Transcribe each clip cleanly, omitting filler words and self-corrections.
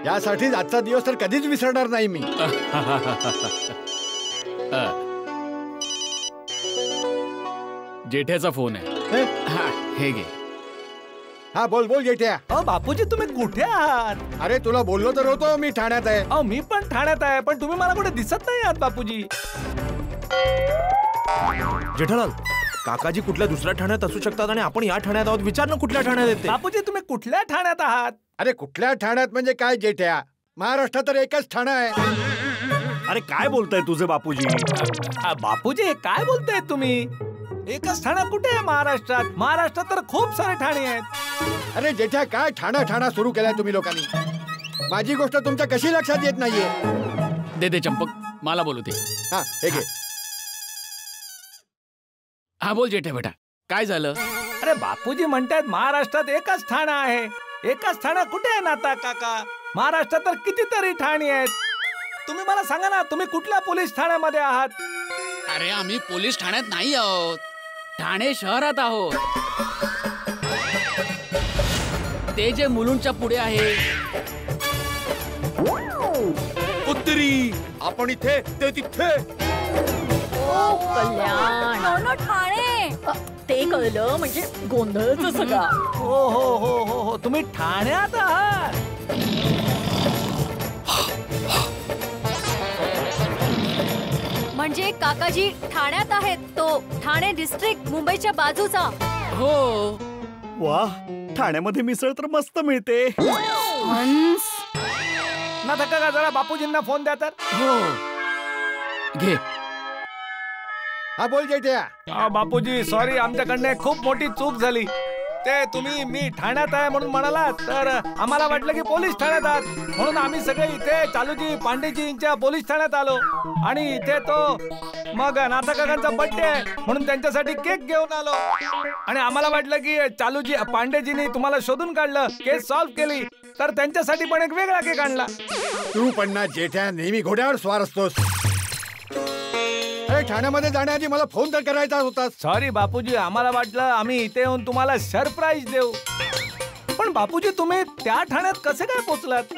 त्यासाठीच आजचा दिवस तर कधीच विसरणार नाही मी. जेठ्याचा फोन आहे. हे घे. हा बोल बोल जेठ्या. बापूजी तुम्ही कुठे आहात? अरे तुला बोललो तर होतो मी ठाण्यात आहे. मी पण ठाण्यात आहे, पण तुम्ही मला कुठे दिसत नाही आहात बापूजी. जेठालाल, काकाजी कुठल्या दुसऱ्या ठाण्यात असू शकतात आणि आपण या ठाण्यात आहोत. विचार ना कुठल्या ठाण्यात येते. बापूजी तुम्ही कुठल्या ठाण्यात आहात? अरे कुठल्या ठाण्यात म्हणजे काय जेठ्या, महाराष्ट्रात तर एकच ठाणं आहे. अरे काय बोलताय तुझे बापूजी? बापूजी काय बोलताय तुम्ही? एकच ठाणं कुठे आहे महाराष्ट्रात? महाराष्ट्रात तर खूप सारे ठाणे आहेत. अरे जेठ्या काय ठाणा ठाणा सुरू केलाय तुम्ही लोकांनी. माझी गोष्ट तुमच्या कशी लक्षात येत नाहीये. दे चंपक, मला बोलू दे. हा हे घे. हा बोल जेठ्या बेटा, काय झालं? अरे बापूजी म्हणतात महाराष्ट्रात एकच ठाणं आहे. एकच ठाणं कुठे आहे नाता काका? महाराष्ट्रात तर कितीतरी ठाणी आहेत. तुम्ही मला सांगा ना, तुम्ही कुठल्या पोलीस ठाण्यामध्ये आहात? अरे आम्ही पोलीस ठाण्यात नाही आहोत, ठाणे शहरात आहोत. ते जे मुलुंडच्या पुढे आहे. उत्तरी आपण इथे, ते तिथे. कल्याण ठाणे ते कळलं म्हणजे गोंधळच सगळा. हो हो हो हो हो, तुम्ही ठाण्यात आहात. म्हणजे काकाजी ठाण्यात आहेत. तो ठाणे डिस्ट्रिक्ट मुंबईच्या बाजूचा. हो. वा, ठाण्यामध्ये मिसळ तर मस्त मिळते. ना काका जरा बापूजींना फोन द्या तर. हो घे. हा बोल जेठ्या. बापूजी सॉरी, आमच्याकडनं खूप मोठी चूक झाली. ते तुम्ही मी ठाण्यात आहे म्हणून म्हणाला, तर आम्हाला वाटलं की पोलीस ठाण्यात आहात, म्हणून आम्ही सगळे इथे चालूजी पांडेजींच्या पोलीस ठाण्यात आलो. आणि इथे तो मग नाथा काकांचा बर्थडे आहे म्हणून त्यांच्यासाठी केक घेऊन आलो. आणि आम्हाला वाटलं की चालूजी पांडेजींनी तुम्हाला शोधून काढलं, केस सॉल्व्ह केली, तर त्यांच्यासाठी पण एक वेगळा केक आणला. तू पण ना जेठ्या नेहमी घोड्यावर स्वार असतोस. अरे ठाण्यामध्ये जाण्याआधी मला फोन तर करायचा होता. सॉरी बापूजी, आम्हाला वाटलं आम्ही इथे येऊन तुम्हाला सरप्राईज देऊ. पण बापूजी तुम्ही त्या ठाण्यात कसे काय पोहोचलात?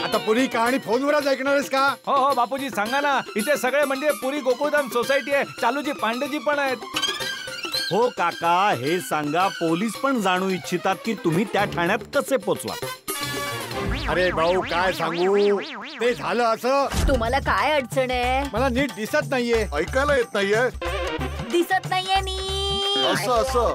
आता पुरी कहाणी फोनवरच ऐकणार आहेस का? हो हो बापूजी सांगा ना. इथे सगळे म्हणजे पुरी गोकुळधाम सोसायटी आहे, चालूजी पांडेजी पण आहेत. हो काका, हे सांगा, पोलीस पण जाणू इच्छितात की तुम्ही त्या ठाण्यात कसे पोचलात. अरे भाऊ काय सांगू, ते झालं असं. तुम्हाला काय अडचण आहे? मला नीट दिसत नाहीये, ऐकायला येत नाहीये. दिसत नाहीये नी. असं असं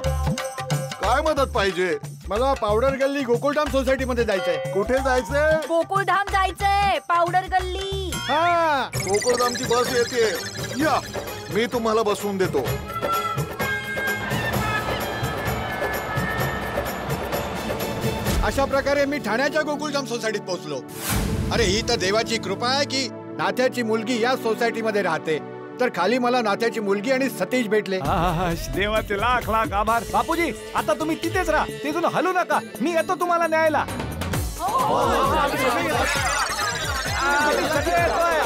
काय मदत पाहिजे? मला पावडर गल्ली गोकुळधाम सोसायटी मध्ये जायचंय. कुठे जायचंय? गोकुळधाम जायचंय, पावडर गल्ली. हा गोकुळधामची बस येते, या मी तुम्हाला बसवून देतो. अशा प्रकारे मी ठाण्याच्या गोकुळधाम सोसायटीत पोहोचलो. अरे ही तर देवाची कृपा आहे की नात्याची मुलगी या सोसायटी मध्ये राहते, तर खाली मला नात्याची मुलगी आणि सतीश भेटले. देवाचे लाख लाख आभार. बापूजी आता तुम्ही तिथेच राहा, तिथून हलू नका, मी येतो तुम्हाला न्यायला.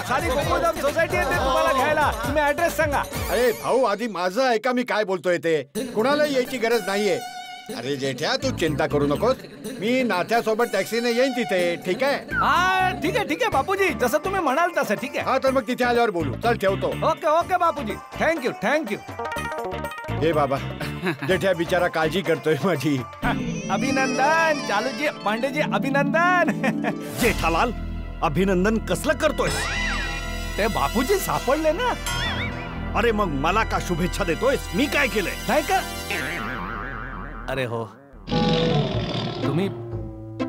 सारी गोकुळधाम सोसायटी येते तुम्हाला घ्यायला. तुम्ही ऍड्रेस सांगा. अरे भाऊ आधी माझं ऐका, मी काय बोलतोय ते. कुणालाही यायची गरज नाहीये. अरे जेठ्या तू चिंता करू नकोस, मी नाथ्यासोबत टॅक्सीने येईन तिथे, ठीक आहे? हा ठीक आहे बापूजी, जसं तुम्ही म्हणाल तसं ठीक आहे. हा तर मग तिथे आल्यावर बोलू. चल ठेवतो. Okay okay Bapuji, thank you thank you. हे बाबा, जेठ्या बिचारा काळजी करतोय माझी. अभिनंदन चालूजी पांडेजी, अभिनंदन. जेठालाल, अभिनंदन कसलं करतोय? ते बापूजी सापडले ना. अरे मग मला का शुभेच्छा देतोयस? मी काय केलंय? नाही का? अरे हो, तुम्ही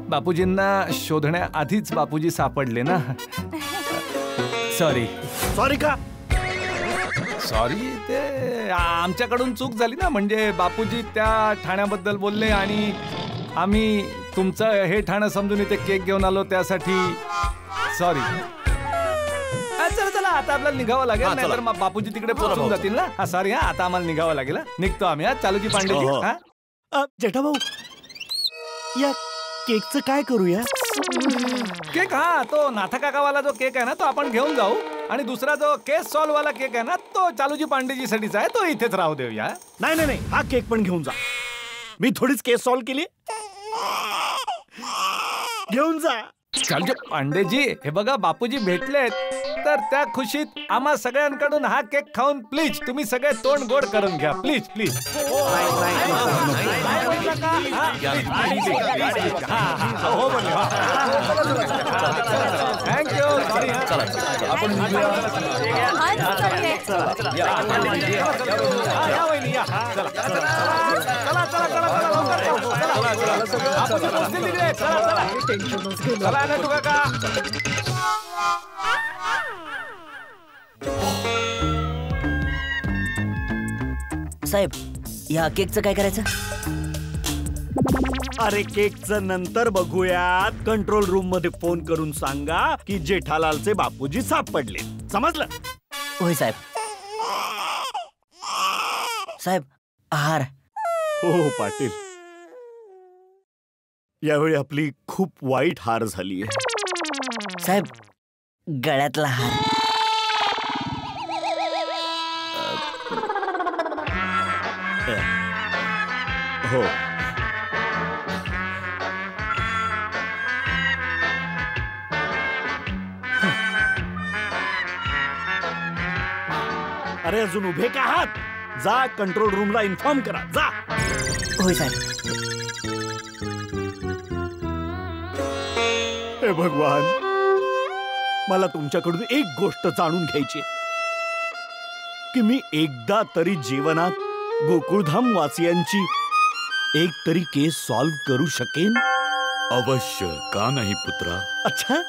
बापूजींना शोधण्याआधीच बापूजी सापडले ना. सॉरी. सॉरी का? सॉरी, ते आमच्याकडून चूक झाली ना. म्हणजे बापूजी त्या ठाण्याबद्दल बोलले आणि आम्ही तुमचं हे ठाणं समजून इथे केक घेऊन आलो, त्यासाठी सॉरी. चला आता आपल्याला निघावं लागेल, नाहीतर मग बापूजी तिकडे पोहोचून जातील ना. हा सॉरी, हा आता आम्हाला निघावं लागेल. निघतो आम्ही. हा चालूजी पांडेजी. हा जेठा भाऊ, या केकचं काय करूया? केक, हा तो नाथा काकावाला जो केक आहे ना तो आपण घेऊन जाऊ, आणि दुसरा जो केस सॉल्व वाला केक आहे ना तो चालूजी पांडेजी साठीचा आहे, तो इथेच राहू देऊया. नाही नाही नाही, हा केक पण घेऊन जा. मी थोडीच केस सॉल्व केली. घेऊन जा. चल पांडेजी हे बघा बापूजी भेटलेत तर त्या खुशीत आम्हा सगळ्यांकडून हा केक खाऊन प्लीज तुम्ही सगळे तोंड गोड करून घ्या प्लीज प्लीज. Thank you sorry. चला ना तुका का साहेब या केकचं काय करायचं? अरे केकचं नंतर बघूयात. कंट्रोल रूम मध्ये फोन करून सांगा की जेठालालचे बापूजी सापडले. समजलं? होय साहेब. साहेब आहार. हो पाटील, यावेळी आपली खूप वाईट हार झालीये. साहेब गळ्यातला हार. हो अरे अजून उभे का आहात? जा कंट्रोल रूमला इन्फॉर्म करा. जा. होय साहेब. हे भगवान, मला तुमच्याकडून एक गोष्ट जाणून घ्यायची की मी एकदा तरी जीवनात गोकुळधाम वासियांची एक तरी केस सॉल्व्ह करू शकेन. अवश्य का नाही पुत्रा. अच्छा